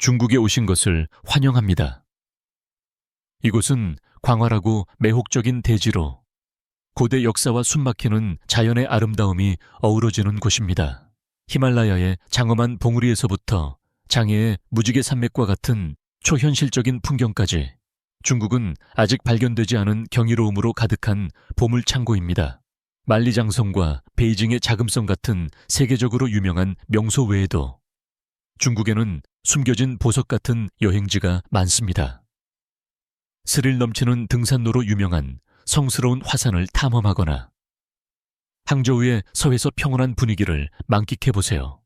중국에 오신 것을 환영합니다. 이곳은 광활하고 매혹적인 대지로 고대 역사와 숨막히는 자연의 아름다움이 어우러지는 곳입니다. 히말라야의 장엄한 봉우리에서부터 장해의 무지개 산맥과 같은 초현실적인 풍경까지 중국은 아직 발견되지 않은 경이로움으로 가득한 보물창고입니다. 만리장성과 베이징의 자금성 같은 세계적으로 유명한 명소 외에도 중국에는 숨겨진 보석 같은 여행지가 많습니다. 스릴 넘치는 등산로로 유명한 성스러운 화산을 탐험하거나 항저우의 서해서 평온한 분위기를 만끽해보세요.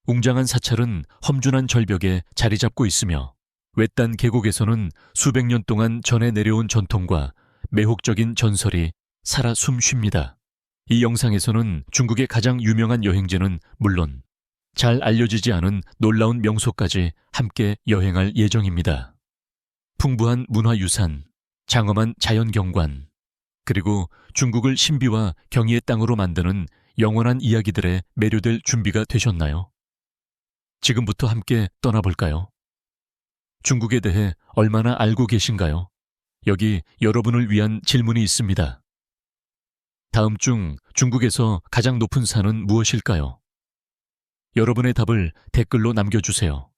웅장한 사찰은 험준한 절벽에 자리 잡고 있으며 외딴 계곡에서는 수백 년 동안 전해 내려온 전통과 매혹적인 전설이 살아 숨쉽니다. 이 영상에서는 중국의 가장 유명한 여행지는 물론 잘 알려지지 않은 놀라운 명소까지 함께 여행할 예정입니다. 풍부한 문화유산, 장엄한 자연경관, 그리고 중국을 신비와 경이의 땅으로 만드는 영원한 이야기들에 매료될 준비가 되셨나요? 지금부터 함께 떠나볼까요? 중국에 대해 얼마나 알고 계신가요? 여기 여러분을 위한 질문이 있습니다. 다음 중 중국에서 가장 높은 산은 무엇일까요? 여러분의 답을 댓글로 남겨주세요.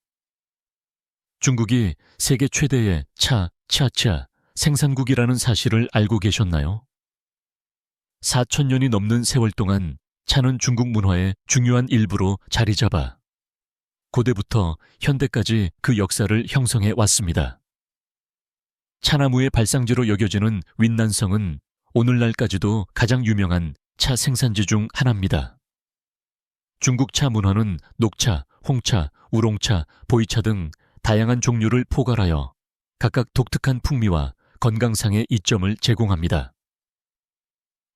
중국이 세계 최대의 차차 생산국이라는 사실을 알고 계셨나요? 4,000년이 넘는 세월 동안 차는 중국 문화의 중요한 일부로 자리 잡아 고대부터 현대까지 그 역사를 형성해 왔습니다. 차나무의 발상지로 여겨지는 윈난성은 오늘날까지도 가장 유명한 차 생산지 중 하나입니다. 중국 차 문화는 녹차, 홍차, 우롱차, 보이차 등 다양한 종류를 포괄하여 각각 독특한 풍미와 건강상의 이점을 제공합니다.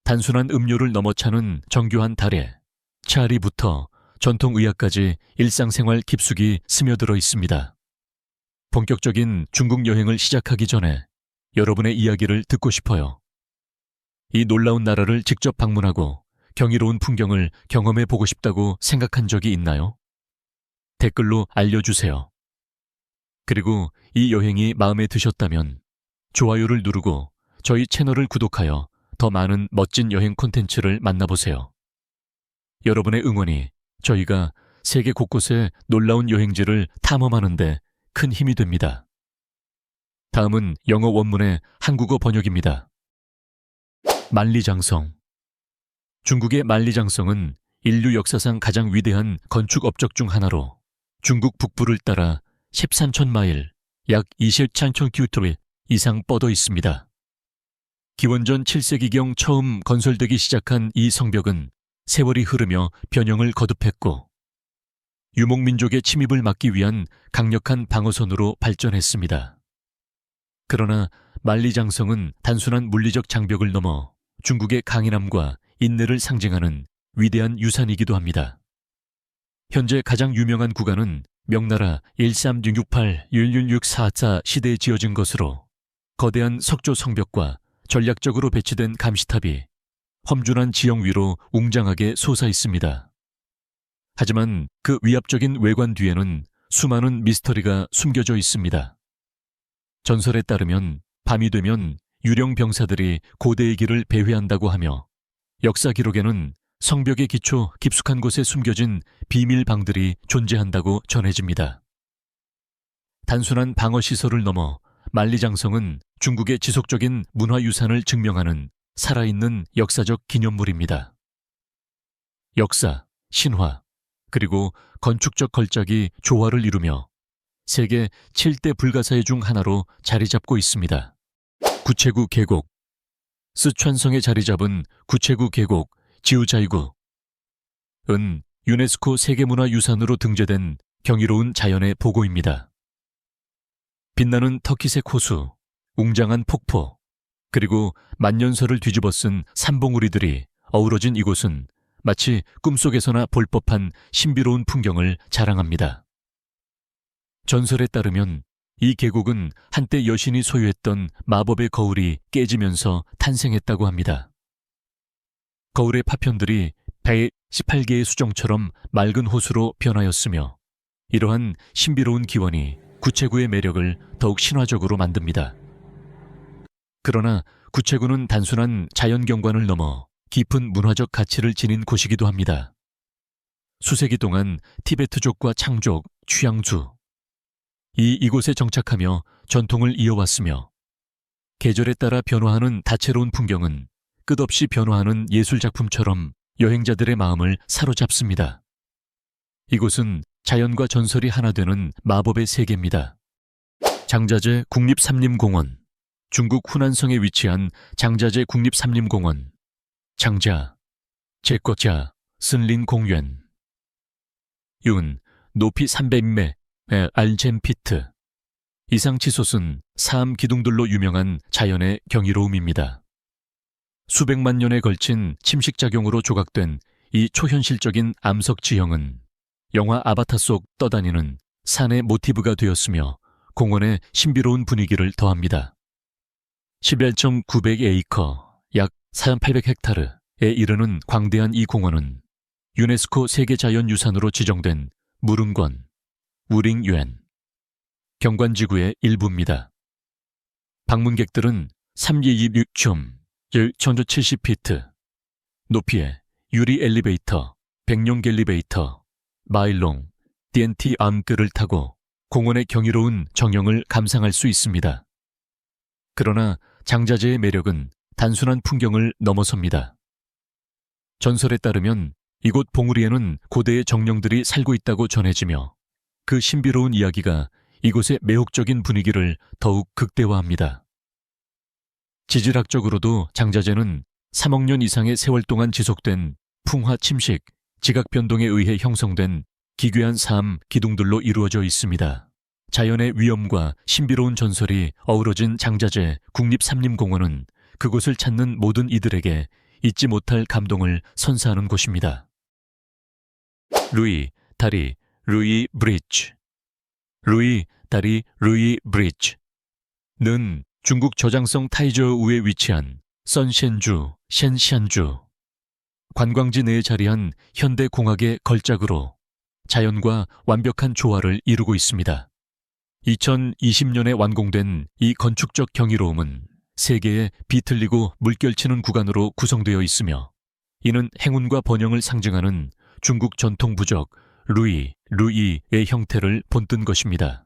단순한 음료를 넘어 차는 정교한 달에 차리부터 전통의학까지 일상생활 깊숙이 스며들어 있습니다. 본격적인 중국 여행을 시작하기 전에 여러분의 이야기를 듣고 싶어요. 이 놀라운 나라를 직접 방문하고 경이로운 풍경을 경험해 보고 싶다고 생각한 적이 있나요? 댓글로 알려주세요. 그리고 이 여행이 마음에 드셨다면 좋아요를 누르고 저희 채널을 구독하여 더 많은 멋진 여행 콘텐츠를 만나보세요. 여러분의 응원이 저희가 세계 곳곳의 놀라운 여행지를 탐험하는 데 큰 힘이 됩니다. 다음은 영어 원문의 한국어 번역입니다. 만리장성. 중국의 만리장성은 인류 역사상 가장 위대한 건축 업적 중 하나로 중국 북부를 따라 13,000마일, 약 23,000km 이상 뻗어 있습니다. 기원전 7세기경 처음 건설되기 시작한 이 성벽은 세월이 흐르며 변형을 거듭했고 유목민족의 침입을 막기 위한 강력한 방어선으로 발전했습니다. 그러나 만리장성은 단순한 물리적 장벽을 넘어 중국의 강인함과 인내를 상징하는 위대한 유산이기도 합니다. 현재 가장 유명한 구간은 명나라 1368-1164 시대에 지어진 것으로 거대한 석조 성벽과 전략적으로 배치된 감시탑이 험준한 지형 위로 웅장하게 솟아 있습니다. 하지만 그 위압적인 외관 뒤에는 수많은 미스터리가 숨겨져 있습니다. 전설에 따르면 밤이 되면 유령 병사들이 고대의 길을 배회한다고 하며 역사 기록에는 성벽의 기초 깊숙한 곳에 숨겨진 비밀 방들이 존재한다고 전해집니다. 단순한 방어시설을 넘어 만리장성은 중국의 지속적인 문화유산을 증명하는 살아있는 역사적 기념물입니다. 역사, 신화, 그리고 건축적 걸작이 조화를 이루며 세계 7대 불가사의 중 하나로 자리 잡고 있습니다. 구체구 계곡. 쓰촨성에 자리 잡은 구체구 계곡 지우자이구은 유네스코 세계문화유산으로 등재된 경이로운 자연의 보고입니다. 빛나는 터키색 호수, 웅장한 폭포, 그리고 만년설을 뒤집어 쓴 산봉우리들이 어우러진 이곳은 마치 꿈속에서나 볼 법한 신비로운 풍경을 자랑합니다. 전설에 따르면 이 계곡은 한때 여신이 소유했던 마법의 거울이 깨지면서 탄생했다고 합니다. 거울의 파편들이 118개의 수정처럼 맑은 호수로 변하였으며 이러한 신비로운 기원이 구체구의 매력을 더욱 신화적으로 만듭니다. 그러나 구체구는 단순한 자연경관을 넘어 깊은 문화적 가치를 지닌 곳이기도 합니다. 수세기 동안 티베트족과 창족, 취양주, 이곳에 정착하며 전통을 이어왔으며 계절에 따라 변화하는 다채로운 풍경은 끝없이 변화하는 예술작품처럼 여행자들의 마음을 사로잡습니다. 이곳은 자연과 전설이 하나 되는 마법의 세계입니다. 장자제 국립삼림공원, 중국 후난성에 위치한 장자제 국립삼림공원, 장자, 제꺼자,森林公园. 윤, 높이 300m의 알젠피트. 이상 치솟은 사암 기둥들로 유명한 자연의 경이로움입니다. 수백만 년에 걸친 침식작용으로 조각된 이 초현실적인 암석 지형은 영화 아바타 속 떠다니는 산의 모티브가 되었으며 공원의 신비로운 분위기를 더합니다. 11.900에이커, 약 4,800헥타르에 이르는 광대한 이 공원은 유네스코 세계자연유산으로 지정된 무릉권, 우링유엔, 경관지구의 일부입니다. 방문객들은 326점, 1170피트, 높이에 유리 엘리베이터, 백룡 갤리베이터, 마일롱, DNT 암끌을 타고 공원의 경이로운 정형을 감상할 수 있습니다. 그러나 장자제의 매력은 단순한 풍경을 넘어섭니다. 전설에 따르면 이곳 봉우리에는 고대의 정령들이 살고 있다고 전해지며 그 신비로운 이야기가 이곳의 매혹적인 분위기를 더욱 극대화합니다. 지질학적으로도 장자제는 3억 년 이상의 세월 동안 지속된 풍화 침식, 지각 변동에 의해 형성된 기괴한 사암 기둥들로 이루어져 있습니다. 자연의 위엄과 신비로운 전설이 어우러진 장자제 국립삼림공원은 그곳을 찾는 모든 이들에게 잊지 못할 감동을 선사하는 곳입니다. 루이, 다리, 루이 브리지. 루이, 다리, 루이 브리지는 중국 저장성 타이저우에 위치한 선셴주, 셴시안주, 관광지 내에 자리한 현대공학의 걸작으로 자연과 완벽한 조화를 이루고 있습니다. 2020년에 완공된 이 건축적 경이로움은 세계의 비틀리고 물결치는 구간으로 구성되어 있으며 이는 행운과 번영을 상징하는 중국 전통 부적 루이의 형태를 본뜬 것입니다.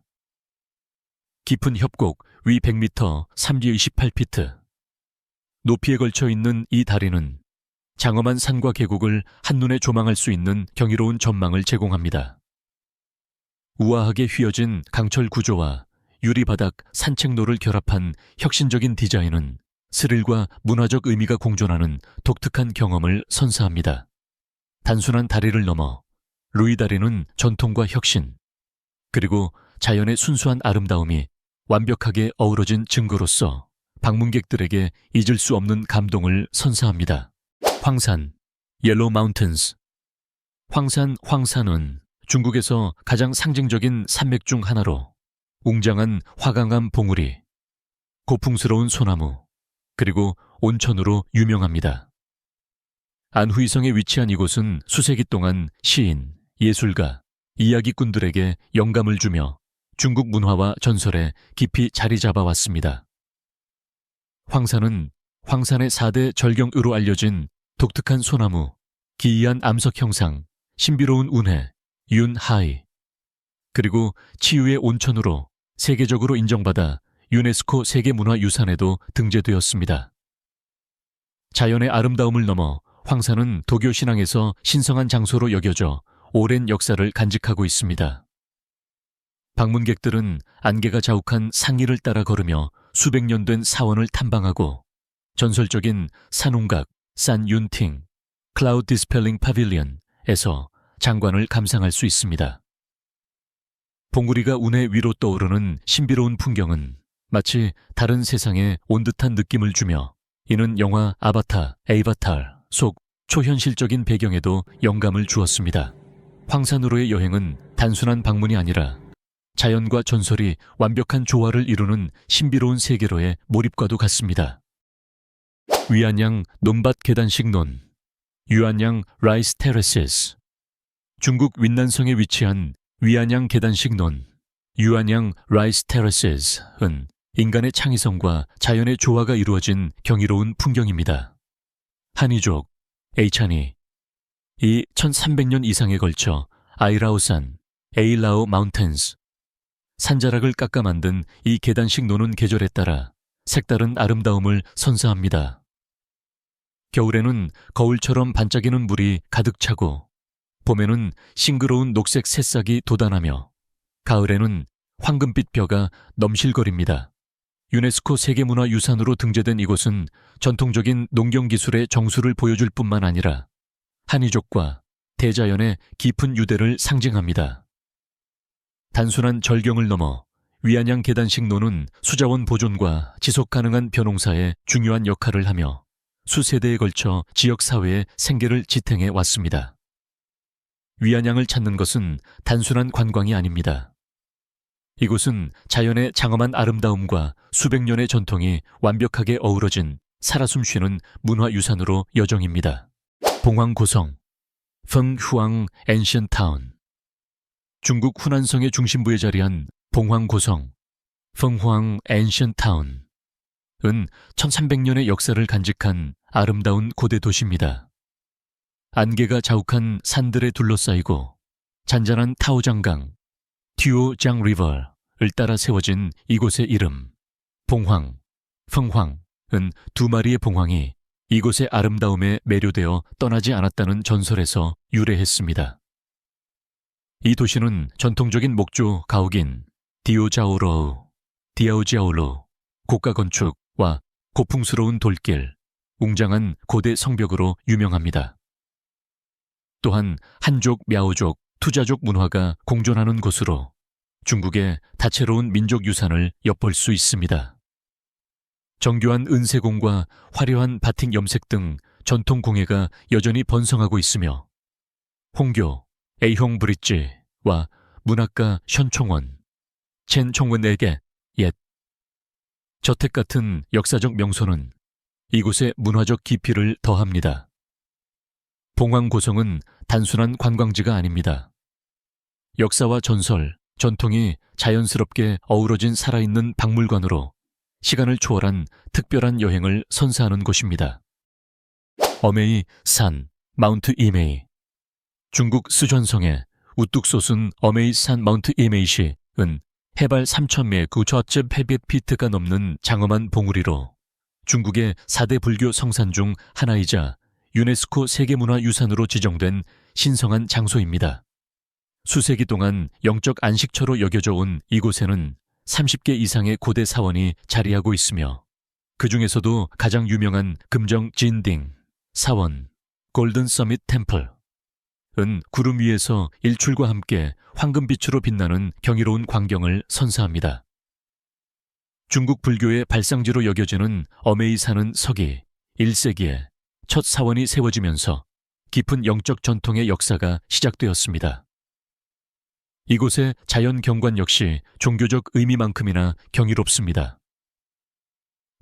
깊은 협곡 위 100m, 삼지 28피트. 높이에 걸쳐 있는 이 다리는 장엄한 산과 계곡을 한눈에 조망할 수 있는 경이로운 전망을 제공합니다. 우아하게 휘어진 강철 구조와 유리바닥 산책로를 결합한 혁신적인 디자인은 스릴과 문화적 의미가 공존하는 독특한 경험을 선사합니다. 단순한 다리를 넘어 루이 다리는 전통과 혁신, 그리고 자연의 순수한 아름다움이 완벽하게 어우러진 증거로서 방문객들에게 잊을 수 없는 감동을 선사합니다. 황산, 옐로우 마운틴스. 황산은 중국에서 가장 상징적인 산맥 중 하나로 웅장한 화강암 봉우리, 고풍스러운 소나무, 그리고 온천으로 유명합니다. 안후이성에 위치한 이곳은 수세기 동안 시인, 예술가, 이야기꾼들에게 영감을 주며 중국 문화와 전설에 깊이 자리 잡아왔습니다. 황산은 황산의 4대 절경으로 알려진 독특한 소나무, 기이한 암석 형상, 신비로운 운해, 윤하이, 그리고 치유의 온천으로 세계적으로 인정받아 유네스코 세계문화유산에도 등재되었습니다. 자연의 아름다움을 넘어 황산은 도교 신앙에서 신성한 장소로 여겨져 오랜 역사를 간직하고 있습니다. 방문객들은 안개가 자욱한 상리를 따라 걸으며 수백 년 된 사원을 탐방하고 전설적인 산웅각, 산 윤팅, 클라우드 디스펠링 파빌리언에서 장관을 감상할 수 있습니다. 봉우리가 운해 위로 떠오르는 신비로운 풍경은 마치 다른 세상에 온 듯한 느낌을 주며 이는 영화 에이바타 속 초현실적인 배경에도 영감을 주었습니다. 황산으로의 여행은 단순한 방문이 아니라 자연과 전설이 완벽한 조화를 이루는 신비로운 세계로의 몰입과도 같습니다. 위안양 논밭 계단식 논, 유안양 라이스 테라시스. 중국 윈난성에 위치한 위안양 계단식논, 유안양 라이스 테라스는 인간의 창의성과 자연의 조화가 이루어진 경이로운 풍경입니다. 한이족, 에이찬이, 이 1300년 이상에 걸쳐 아이라오산, 에일라오 마운텐스, 산자락을 깎아 만든 이 계단식 노는 계절에 따라 색다른 아름다움을 선사합니다. 겨울에는 거울처럼 반짝이는 물이 가득 차고, 봄에는 싱그러운 녹색 새싹이 돋아나며, 가을에는 황금빛 벼가 넘실거립니다. 유네스코 세계문화유산으로 등재된 이곳은 전통적인 농경기술의 정수를 보여줄 뿐만 아니라 한이족과 대자연의 깊은 유대를 상징합니다. 단순한 절경을 넘어 위안양 계단식 노는 수자원 보존과 지속가능한 벼농사에 중요한 역할을 하며 수세대에 걸쳐 지역사회의 생계를 지탱해 왔습니다. 위안양을 찾는 것은 단순한 관광이 아닙니다. 이곳은 자연의 장엄한 아름다움과 수백 년의 전통이 완벽하게 어우러진 살아 숨쉬는 문화유산으로 여정입니다. 봉황고성, 펑후앙 엔시언 타운. 중국 후난성의 중심부에 자리한 봉황고성, 펑후앙 엔시언 타운은 1300년의 역사를 간직한 아름다운 고대 도시입니다. 안개가 자욱한 산들에 둘러싸이고 잔잔한 타오장강, 튜오장 리버를 따라 세워진 이곳의 이름, 봉황, 펑황은 두 마리의 봉황이 이곳의 아름다움에 매료되어 떠나지 않았다는 전설에서 유래했습니다. 이 도시는 전통적인 목조 가옥인 디오자오로우, 디아오지아올로, 고가 건축과 고풍스러운 돌길, 웅장한 고대 성벽으로 유명합니다. 또한 한족, мя오족, 투자족 문화가 공존하는 곳으로 중국의 다채로운 민족 유산을 엿볼 수 있습니다. 정교한 은세공과 화려한 바틱 염색 등 전통 공예가 여전히 번성하고 있으며 홍교, 에이홍 브릿지와 문학가 현총원, 첸 총원에게 옛 저택 같은 역사적 명소는 이곳의 문화적 깊이를 더합니다. 봉황고성은 단순한 관광지가 아닙니다. 역사와 전설, 전통이 자연스럽게 어우러진 살아있는 박물관으로 시간을 초월한 특별한 여행을 선사하는 곳입니다. 어메이 산, 마운트 이메이. 중국 쓰촨성의 우뚝 솟은 어메이 산 마운트 이메이시은 해발 3,000매 그 저점 해변 피트가 넘는 장엄한 봉우리로 중국의 4대 불교 성산 중 하나이자 유네스코 세계문화유산으로 지정된 신성한 장소입니다. 수세기 동안 영적 안식처로 여겨져 온 이곳에는 30개 이상의 고대 사원이 자리하고 있으며 그 중에서도 가장 유명한 금정 진딩 사원, 골든 서밋 템플은 구름 위에서 일출과 함께 황금빛으로 빛나는 경이로운 광경을 선사합니다. 중국 불교의 발상지로 여겨지는 어메이산은 서기 1세기에 첫 사원이 세워지면서 깊은 영적 전통의 역사가 시작되었습니다. 이곳의 자연 경관 역시 종교적 의미만큼이나 경이롭습니다.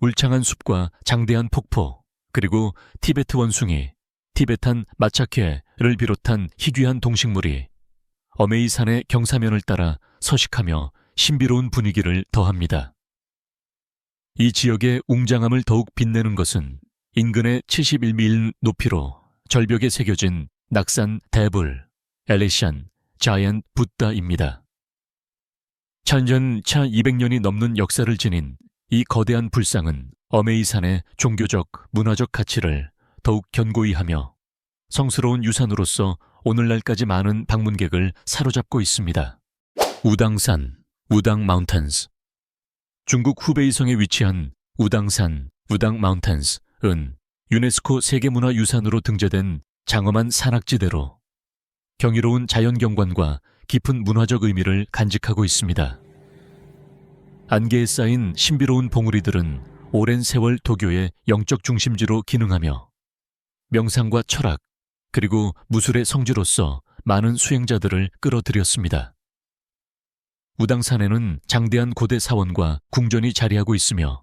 울창한 숲과 장대한 폭포, 그리고 티베트 원숭이, 티베탄 마차케를 비롯한 희귀한 동식물이 어메이산의 경사면을 따라 서식하며 신비로운 분위기를 더합니다. 이 지역의 웅장함을 더욱 빛내는 것은 인근의 71미 높이로 절벽에 새겨진 낙산 대불, 엘리샨, 자이언트 붓다입니다. 천전 1200년이 넘는 역사를 지닌 이 거대한 불상은 어메이산의 종교적, 문화적 가치를 더욱 견고히 하며 성스러운 유산으로서 오늘날까지 많은 방문객을 사로잡고 있습니다. 우당산, 우당 마운텐스. 중국 후베이성에 위치한 우당산, 우당 마운텐스은 유네스코 세계문화유산으로 등재된 장엄한 산악지대로 경이로운 자연경관과 깊은 문화적 의미를 간직하고 있습니다. 안개에 쌓인 신비로운 봉우리들은 오랜 세월 도교의 영적 중심지로 기능하며 명상과 철학, 그리고 무술의 성지로서 많은 수행자들을 끌어들였습니다. 우당산에는 장대한 고대 사원과 궁전이 자리하고 있으며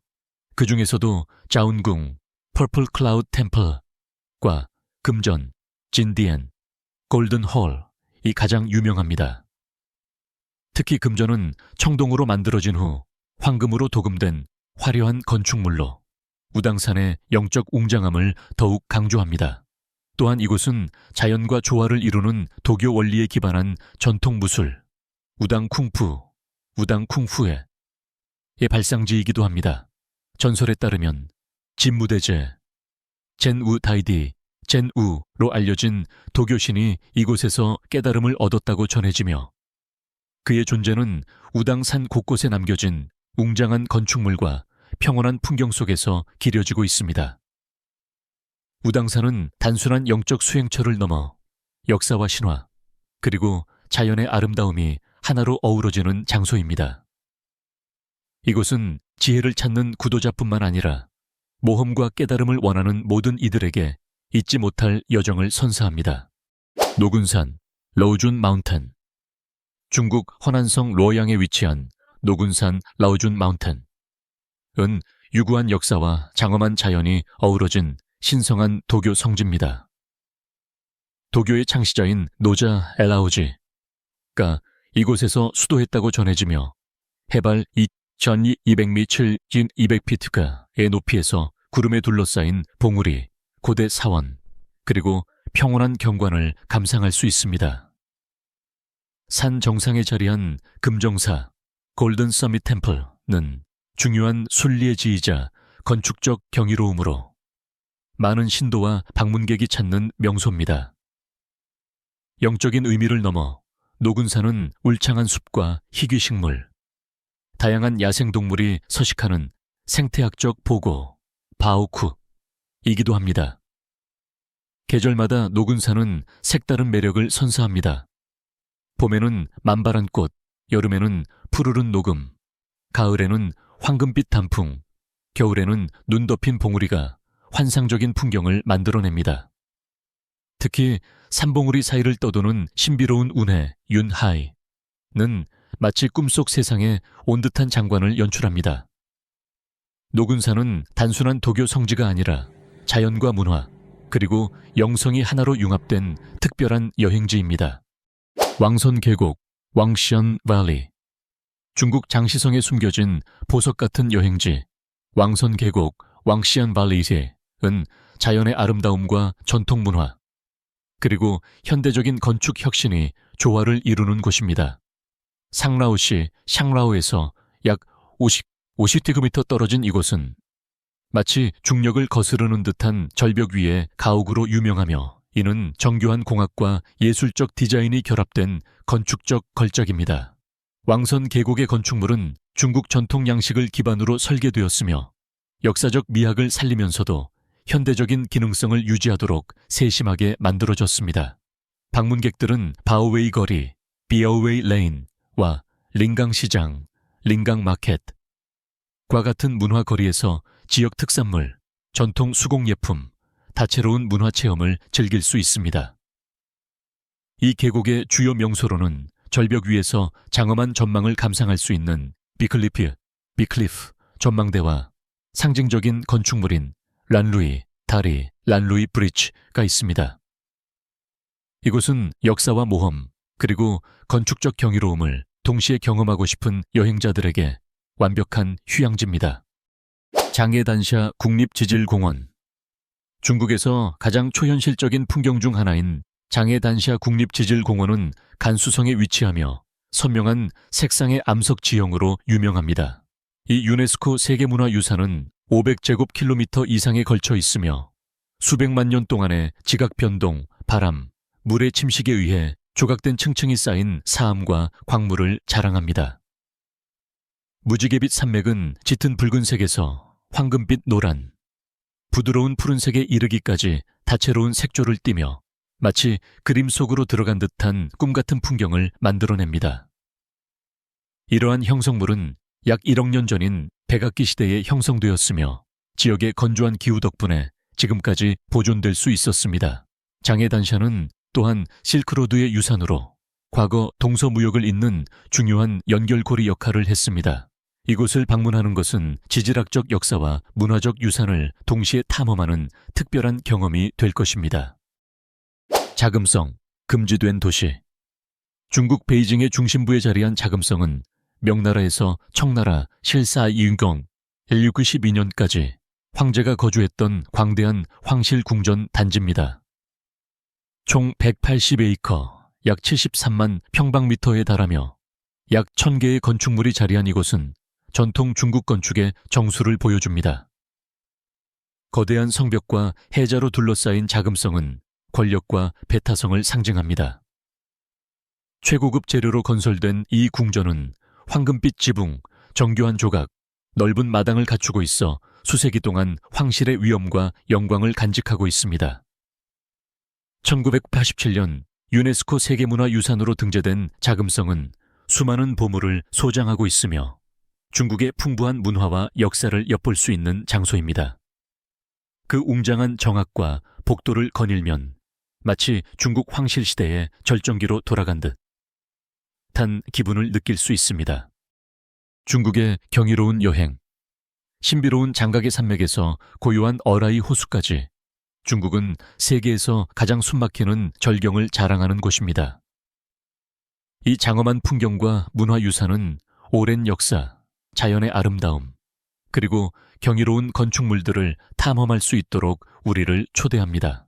그 중에서도 자운궁, 퍼플 클라우드 템플과 금전, 진디엔, 골든 홀이 가장 유명합니다. 특히 금전은 청동으로 만들어진 후 황금으로 도금된 화려한 건축물로 우당산의 영적 웅장함을 더욱 강조합니다. 또한 이곳은 자연과 조화를 이루는 도교 원리에 기반한 전통 무술, 우당쿵푸의 발상지이기도 합니다. 전설에 따르면 진무대제, 젠우로 알려진 도교신이 이곳에서 깨달음을 얻었다고 전해지며 그의 존재는 우당산 곳곳에 남겨진 웅장한 건축물과 평온한 풍경 속에서 기려지고 있습니다. 우당산은 단순한 영적 수행처를 넘어 역사와 신화, 그리고 자연의 아름다움이 하나로 어우러지는 장소입니다. 이곳은 지혜를 찾는 구도자뿐만 아니라 모험과 깨달음을 원하는 모든 이들에게 잊지 못할 여정을 선사합니다. 노군산, 러우준 마운텐. 중국 허난성 루어양에 위치한 노군산 라오준 마운텐은 유구한 역사와 장엄한 자연이 어우러진 신성한 도교 성지입니다. 도교의 창시자인 노자 엘라오지가 이곳에서 수도했다고 전해지며 해발 2200m 7200피트가의 높이에서 구름에 둘러싸인 봉우리, 고대 사원, 그리고 평온한 경관을 감상할 수 있습니다. 산 정상에 자리한 금정사 골든 서밋 템플은 중요한 순리의 지이자 건축적 경이로움으로 많은 신도와 방문객이 찾는 명소입니다. 영적인 의미를 넘어 노군산은 울창한 숲과 희귀식물, 다양한 야생동물이 서식하는 생태학적 보고, 바오쿠이기도 합니다. 계절마다 노군산은 색다른 매력을 선사합니다. 봄에는 만발한 꽃, 여름에는 푸르른 녹음, 가을에는 황금빛 단풍, 겨울에는 눈 덮인 봉우리가 환상적인 풍경을 만들어냅니다. 특히 산봉우리 사이를 떠도는 신비로운 운해, 윤하이는 마치 꿈속 세상에 온 듯한 장관을 연출합니다. 노군산은 단순한 도교 성지가 아니라 자연과 문화, 그리고 영성이 하나로 융합된 특별한 여행지입니다. 왕선 계곡, 왕시안 밸리. 중국 장시성에 숨겨진 보석 같은 여행지, 왕선 계곡, 왕시안 밸리은 자연의 아름다움과 전통 문화, 그리고 현대적인 건축 혁신이 조화를 이루는 곳입니다. 상라오시 샹라오에서 약 50km 떨어진 이곳은 마치 중력을 거스르는 듯한 절벽 위의 가옥으로 유명하며 이는 정교한 공학과 예술적 디자인이 결합된 건축적 걸작입니다. 왕선 계곡의 건축물은 중국 전통 양식을 기반으로 설계되었으며 역사적 미학을 살리면서도 현대적인 기능성을 유지하도록 세심하게 만들어졌습니다. 방문객들은 바오웨이 거리, 비어웨이 레인과 링강시장, 링강마켓과 같은 문화거리에서 지역 특산물, 전통 수공예품, 다채로운 문화체험을 즐길 수 있습니다. 이 계곡의 주요 명소로는 절벽 위에서 장엄한 전망을 감상할 수 있는 비클리프 전망대와 상징적인 건축물인 란루이 다리, 란루이 브리지가 있습니다. 이곳은 역사와 모험, 그리고 건축적 경이로움을 동시에 경험하고 싶은 여행자들에게 완벽한 휴양지입니다. 장해단샤 국립지질공원. 중국에서 가장 초현실적인 풍경 중 하나인 장해단샤 국립지질공원은 간수성에 위치하며 선명한 색상의 암석 지형으로 유명합니다. 이 유네스코 세계문화유산은 500제곱킬로미터 이상에 걸쳐 있으며 수백만 년 동안의 지각 변동, 바람, 물의 침식에 의해 조각된 층층이 쌓인 사암과 광물을 자랑합니다. 무지개빛 산맥은 짙은 붉은색에서 황금빛 노란, 부드러운 푸른색에 이르기까지 다채로운 색조를 띠며 마치 그림 속으로 들어간 듯한 꿈같은 풍경을 만들어냅니다. 이러한 형성물은 약 1억 년 전인 백악기 시대에 형성되었으며 지역의 건조한 기후 덕분에 지금까지 보존될 수 있었습니다. 장해단샤는 또한 실크로드의 유산으로 과거 동서무역을 잇는 중요한 연결고리 역할을 했습니다. 이곳을 방문하는 것은 지질학적 역사와 문화적 유산을 동시에 탐험하는 특별한 경험이 될 것입니다. 자금성, 금지된 도시. 중국 베이징의 중심부에 자리한 자금성은 명나라에서 청나라 실사 이윤경 1692년까지 황제가 거주했던 광대한 황실궁전 단지입니다. 총 180에이커, 약 73만 평방미터에 달하며 약 1000개의 건축물이 자리한 이곳은 전통 중국 건축의 정수를 보여줍니다. 거대한 성벽과 해자로 둘러싸인 자금성은 권력과 배타성을 상징합니다. 최고급 재료로 건설된 이 궁전은 황금빛 지붕, 정교한 조각, 넓은 마당을 갖추고 있어 수세기 동안 황실의 위엄과 영광을 간직하고 있습니다. 1987년 유네스코 세계문화유산으로 등재된 자금성은 수많은 보물을 소장하고 있으며 중국의 풍부한 문화와 역사를 엿볼 수 있는 장소입니다. 그 웅장한 정악과 복도를 거닐면 마치 중국 황실 시대의 절정기로 돌아간 듯한 기분을 느낄 수 있습니다. 중국의 경이로운 여행, 신비로운 장각의 산맥에서 고요한 어라이 호수까지 중국은 세계에서 가장 숨막히는 절경을 자랑하는 곳입니다. 이 장엄한 풍경과 문화유산은 오랜 역사, 자연의 아름다움, 그리고 경이로운 건축물들을 탐험할 수 있도록 우리를 초대합니다.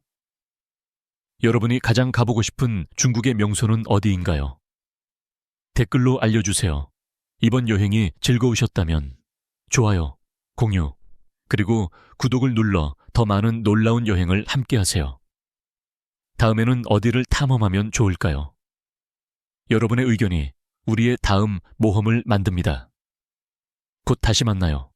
여러분이 가장 가보고 싶은 중국의 명소는 어디인가요? 댓글로 알려주세요. 이번 여행이 즐거우셨다면 좋아요, 공유, 그리고 구독을 눌러 더 많은 놀라운 여행을 함께하세요. 다음에는 어디를 탐험하면 좋을까요? 여러분의 의견이 우리의 다음 모험을 만듭니다. 곧 다시 만나요.